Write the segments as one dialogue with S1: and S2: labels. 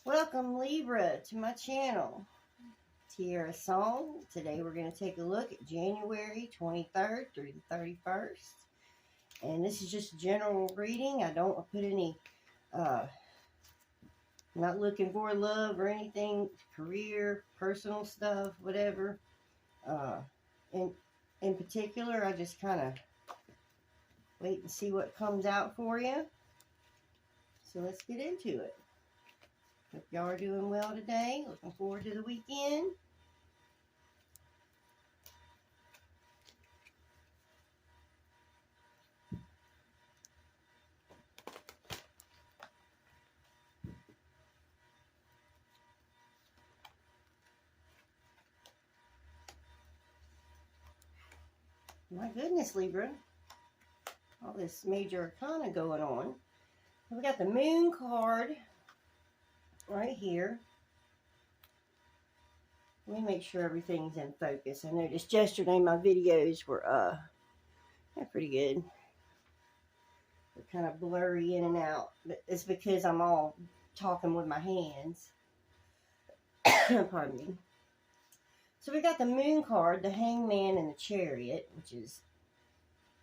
S1: Welcome Libra to my channel, Tiara Song. Today we're going to take a look at January 23rd through the 31st. And this is just a general reading. I don't put any, not looking for love or anything, career, personal stuff, whatever. In, in particular, I just kind of wait and see what comes out for you. So let's get into it. Hope y'all are doing well today. Looking forward to the weekend. My goodness, Libra. All this major arcana going on. We got the moon card right here. Let me make sure everything's in focus. I noticed yesterday my videos were they're pretty good. They're kind of blurry in and out, but it's because I'm all talking with my hands. Pardon me. So we got the moon card, the hangman, and the chariot, which is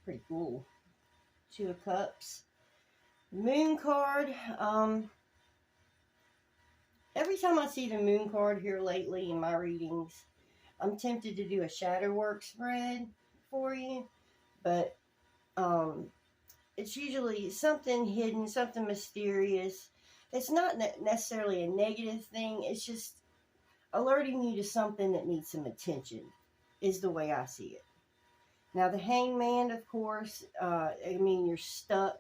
S1: pretty cool. Two of Cups. Moon card. Every time I see the moon card here lately in my readings, I'm tempted to do a shadow work spread for you, but it's usually something hidden, something mysterious. It's not necessarily a negative thing. It's just alerting you to something that needs some attention, is the way I see it. Now, the hangman, of course, I mean, you're stuck,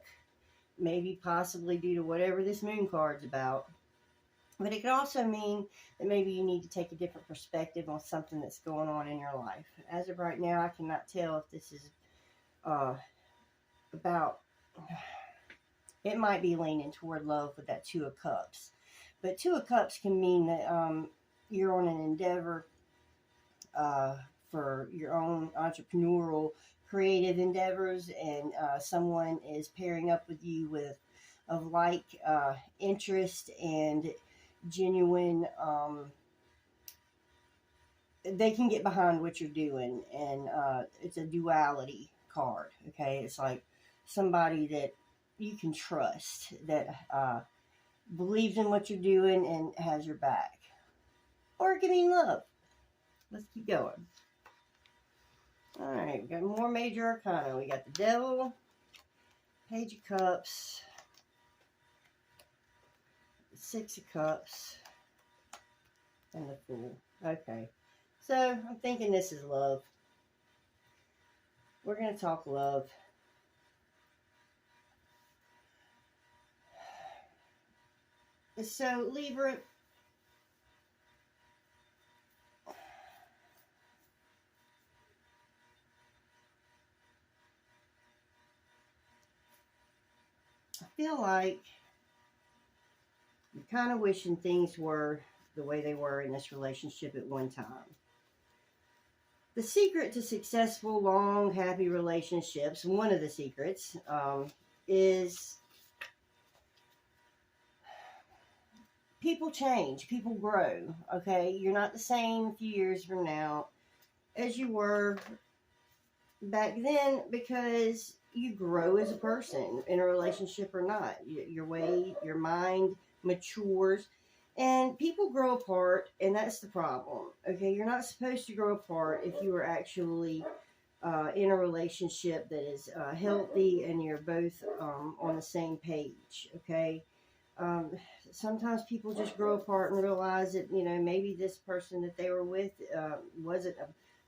S1: maybe possibly due to whatever this moon card's about. But it could also mean that maybe you need to take a different perspective on something that's going on in your life. As of right now, I cannot tell if this is about, it might be leaning toward love with that Two of Cups. But Two of Cups can mean that you're on an endeavor for your own entrepreneurial, creative endeavors, and someone is pairing up with you with of like interest and genuine, they can get behind what you're doing, and it's a duality card. Okay, it's like somebody that you can trust, that believes in what you're doing and has your back, or it can mean love. Let's keep going. All right, we got more major arcana. We got the Devil, Page of Cups, Six of Cups, and the Fool. Okay, so I'm thinking this is love. We're going to talk love. So, Libra, I feel like you're kind of wishing things were the way they were in this relationship at one time. The secret to successful, long, happy relationships, one of the secrets, is people change, people grow, okay? You're not the same a few years from now as you were back then, because you grow as a person in a relationship or not. Your mind matures, and people grow apart, and that's the problem. Okay, you're not supposed to grow apart if you are actually in a relationship that is healthy and you're both on the same page. Okay, sometimes people just grow apart and realize that, you know, maybe this person that they were with wasn't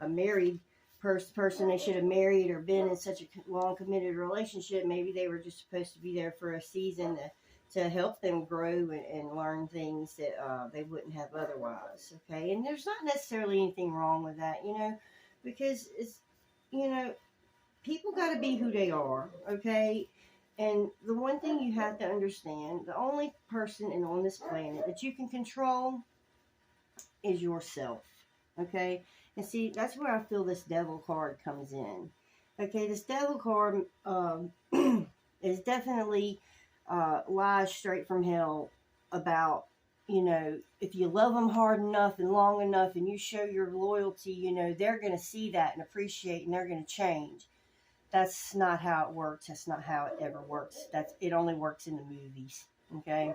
S1: a married person they should have married or been in such a long committed relationship. Maybe they were just supposed to be there for a season to help them grow and learn things that they wouldn't have otherwise. Okay, and there's not necessarily anything wrong with that, you know, because it's, you know, people got to be who they are. Okay, and the one thing you have to understand, the only person on this planet that you can control is yourself. Okay, and see, that's where I feel this Devil card comes in. Okay, this Devil card is definitely lies straight from hell about you know, if you love them hard enough and long enough and you show your loyalty, you know, they're going to see that and appreciate, and they're going to change. That's not how it works. That's not how it ever works. It only works in the movies. Okay.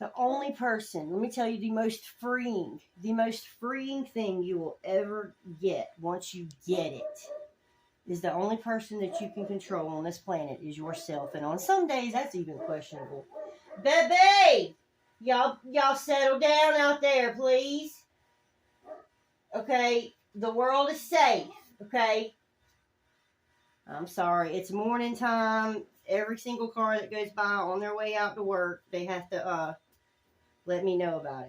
S1: The only person, let me tell you, the most freeing thing you will ever get once you get it is the only person that you can control on this planet is yourself. And on some days, that's even questionable. Baby! Y'all settle down out there, please. Okay? The world is safe. Okay? I'm sorry. It's morning time. Every single car that goes by on their way out to work, they have to let me know about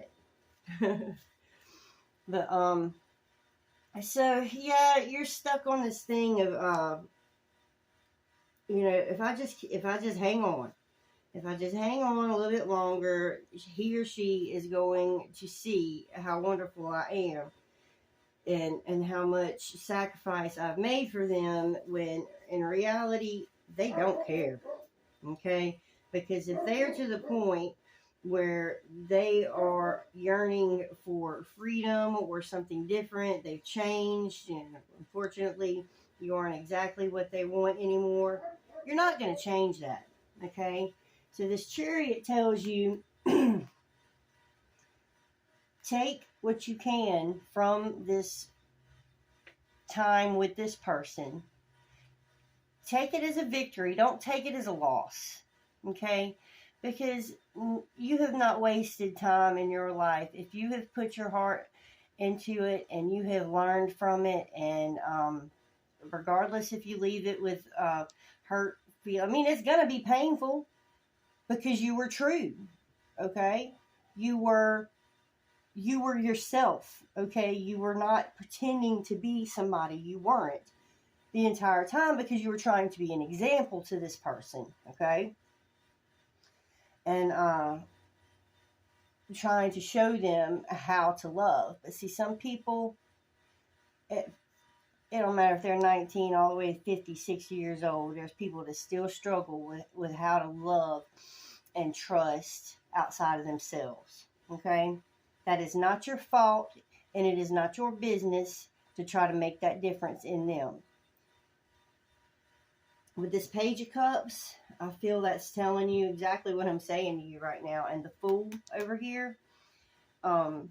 S1: it. But so yeah, you're stuck on this thing of you know, if I just hang on. If I just hang on a little bit longer, he or she is going to see how wonderful I am and how much sacrifice I've made for them, when in reality, they don't care. Okay? Because if they're to the point where they are yearning for freedom or something different, they've changed, and unfortunately, you aren't exactly what they want anymore, you're not going to change that. Okay? So this Chariot tells you, take what you can from this time with this person. Take it as a victory. Don't take it as a loss. Okay? Because you have not wasted time in your life. If you have put your heart into it and you have learned from it, and regardless if you leave it with hurt feel, I mean, it's going to be painful. Because you were true, okay? You were yourself, okay? You were not pretending to be somebody you weren't the entire time, because you were trying to be an example to this person, okay? And trying to show them how to love. But see, some people, it don't matter if they're 19 all the way to 50, 60 years old. There's people that still struggle with how to love and trust outside of themselves. Okay? That is not your fault, and it is not your business to try to make that difference in them. With this Page of Cups, I feel that's telling you exactly what I'm saying to you right now. And the Fool over here, you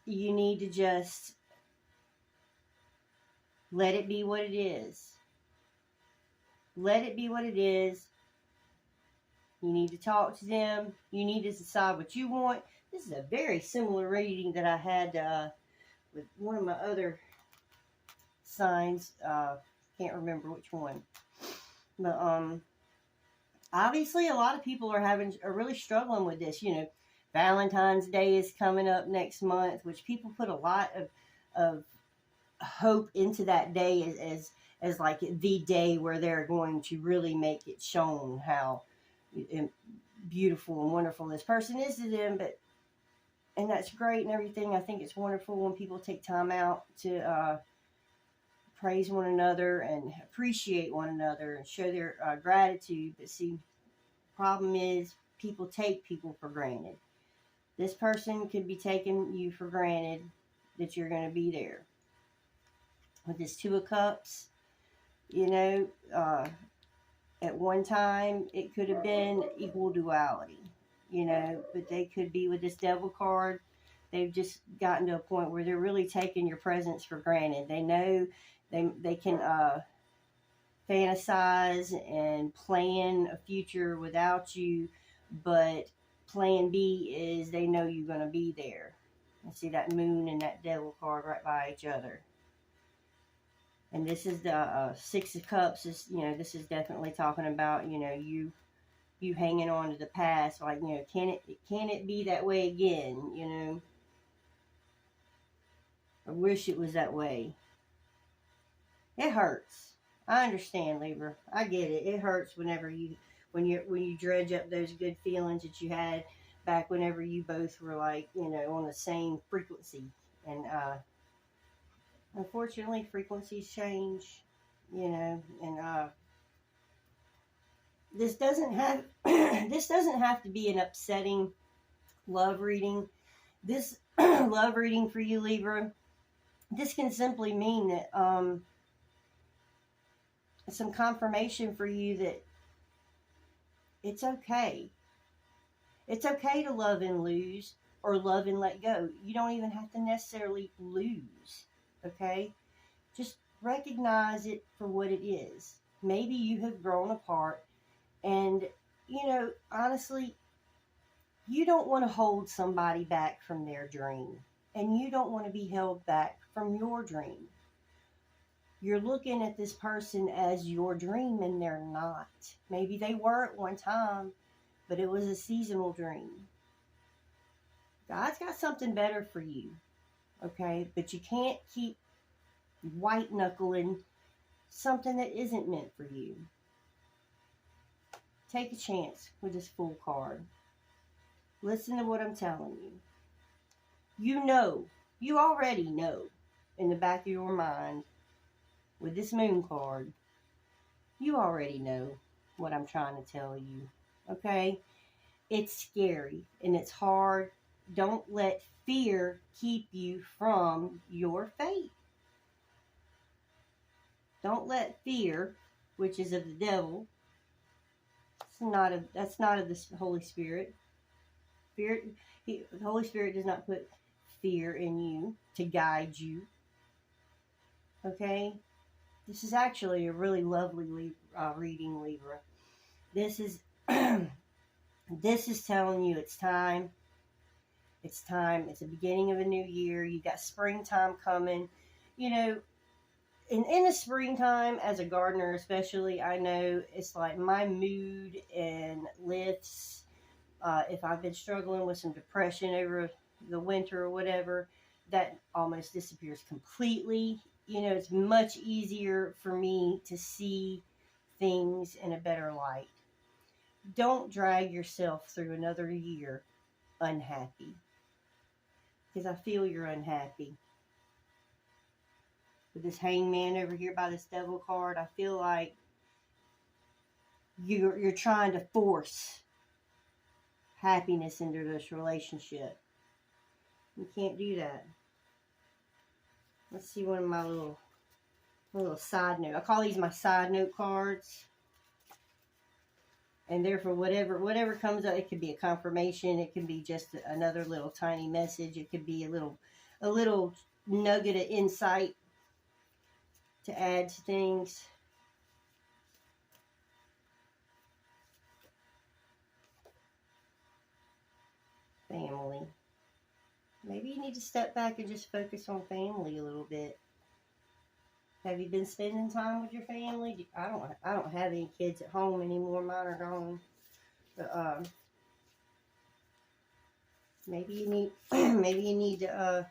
S1: need to just let it be what it is. Let it be what it is. You need to talk to them. You need to decide what you want. This is a very similar reading that I had with one of my other signs. Can't remember which one. But obviously a lot of people are really struggling with this. You know, Valentine's Day is coming up next month, which people put a lot of hope into that day as like the day where they're going to really make it shown how beautiful and wonderful this person is to them. And that's great and everything. I think it's wonderful when people take time out to praise one another and appreciate one another and show their gratitude. But see, the problem is people take people for granted. This person could be taking you for granted that you're going to be there. With this Two of Cups, you know, at one time, it could have been equal duality, you know, but they could be with this Devil card. They've just gotten to a point where they're really taking your presence for granted. They know they can fantasize and plan a future without you, but plan B is they know you're going to be there. And see that Moon and that Devil card right by each other. And this is the Six of Cups. This is definitely talking about, you know, you hanging on to the past. Like, you know, can it be that way again? You know, I wish it was that way. It hurts. I understand, Libra. I get it. It hurts when you dredge up those good feelings that you had back whenever you both were, like, you know, on the same frequency. And unfortunately, frequencies change, you know, and this doesn't have to be an upsetting love reading. This love reading for you, Libra, this can simply mean that some confirmation for you that it's okay. It's okay to love and lose, or love and let go. You don't even have to necessarily lose, okay? Just recognize it for what it is. Maybe you have grown apart, and, honestly, you don't want to hold somebody back from their dream, and you don't want to be held back from your dream. You're looking at this person as your dream, and they're not. Maybe they were at one time, but it was a seasonal dream. God's got something better for you, okay? But you can't keep white knuckling something that isn't meant for you. Take a chance with this Fool card. Listen to what I'm telling you. You already know in the back of your mind with this Moon card, you already know what I'm trying to tell you, okay? It's scary and it's hard. Don't let fear keep you from your fate. Don't let fear, which is of the devil, that's not of the Holy Spirit. The Holy Spirit does not put fear in you to guide you. Okay? This is actually a really lovely reading, Libra. This is this is telling you it's time. It's time. It's the beginning of a new year. You got springtime coming. In the springtime, as a gardener especially, I know it's like my mood and lifts. If I've been struggling with some depression over the winter or whatever, that almost disappears completely. It's much easier for me to see things in a better light. Don't drag yourself through another year unhappy, because I feel you're unhappy. With this Hangman over here by this Devil card, I feel like you're trying to force happiness into this relationship. You can't do that. Let's see one of my little side note. I call these my side note cards. And therefore, whatever comes up, it could be a confirmation. It can be just another little tiny message. It could be a little nugget of insight to add to things. Family. Maybe you need to step back and just focus on family a little bit. Have you been spending time with your family? I don't have any kids at home anymore. Mine are gone. But maybe you need to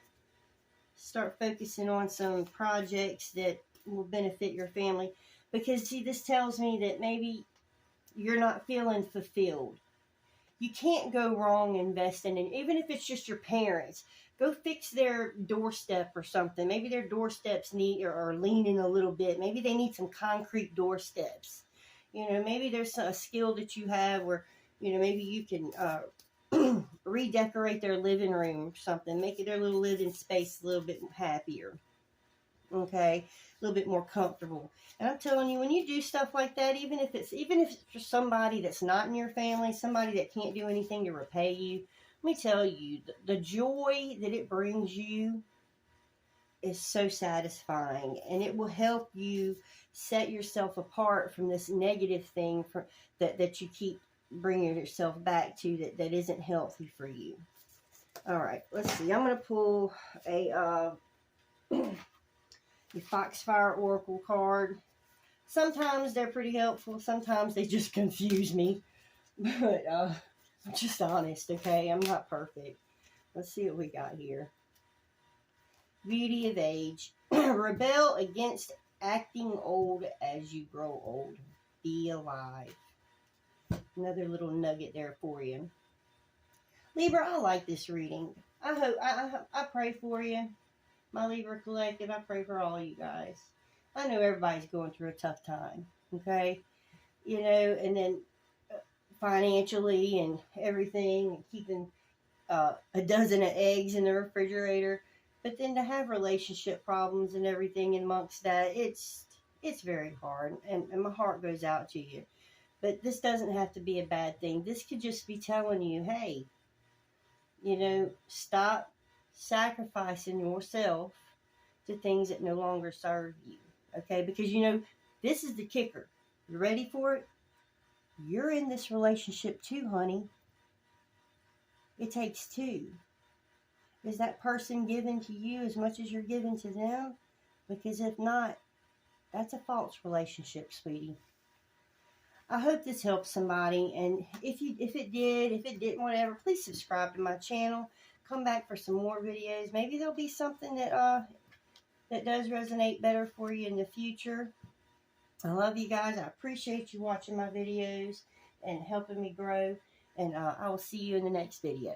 S1: start focusing on some projects that will benefit your family. Because see, this tells me that maybe you're not feeling fulfilled. You can't go wrong investing in, even if it's just your parents. Go fix their doorstep or something. Maybe their doorsteps are leaning a little bit. Maybe they need some concrete doorsteps. Maybe there's a skill that you have where, maybe you can redecorate their living room or something. Make their little living space a little bit happier. Okay? A little bit more comfortable. And I'm telling you, when you do stuff like that, even if it's just somebody that's not in your family, somebody that can't do anything to repay you, let me tell you, the joy that it brings you is so satisfying, and it will help you set yourself apart from this negative thing that you keep bringing yourself back to that isn't healthy for you. All right, let's see. I'm going to pull a the Foxfire Oracle card. Sometimes they're pretty helpful. Sometimes they just confuse me. But I'm just honest, okay? I'm not perfect. Let's see what we got here. Beauty of age. Rebel against acting old as you grow old. Be alive. Another little nugget there for you. Libra, I like this reading. I pray for you. My Libra Collective, I pray for all you guys. I know everybody's going through a tough time, okay? And then financially and everything, and keeping a dozen of eggs in the refrigerator. But then to have relationship problems and everything amongst that, it's very hard, and my heart goes out to you. But this doesn't have to be a bad thing. This could just be telling you, hey, stop sacrificing yourself to things that no longer serve you. Okay? Because, this is the kicker. You ready for it? You're in this relationship too, honey. It takes two. Is that person giving to you as much as you're giving to them? Because if not, that's a false relationship, sweetie. I hope this helps somebody, and if it did, if it didn't, whatever, please subscribe to my channel. Come back for some more videos. Maybe there'll be something that does resonate better for you in the future. I love you guys. I appreciate you watching my videos and helping me grow, and I will see you in the next video.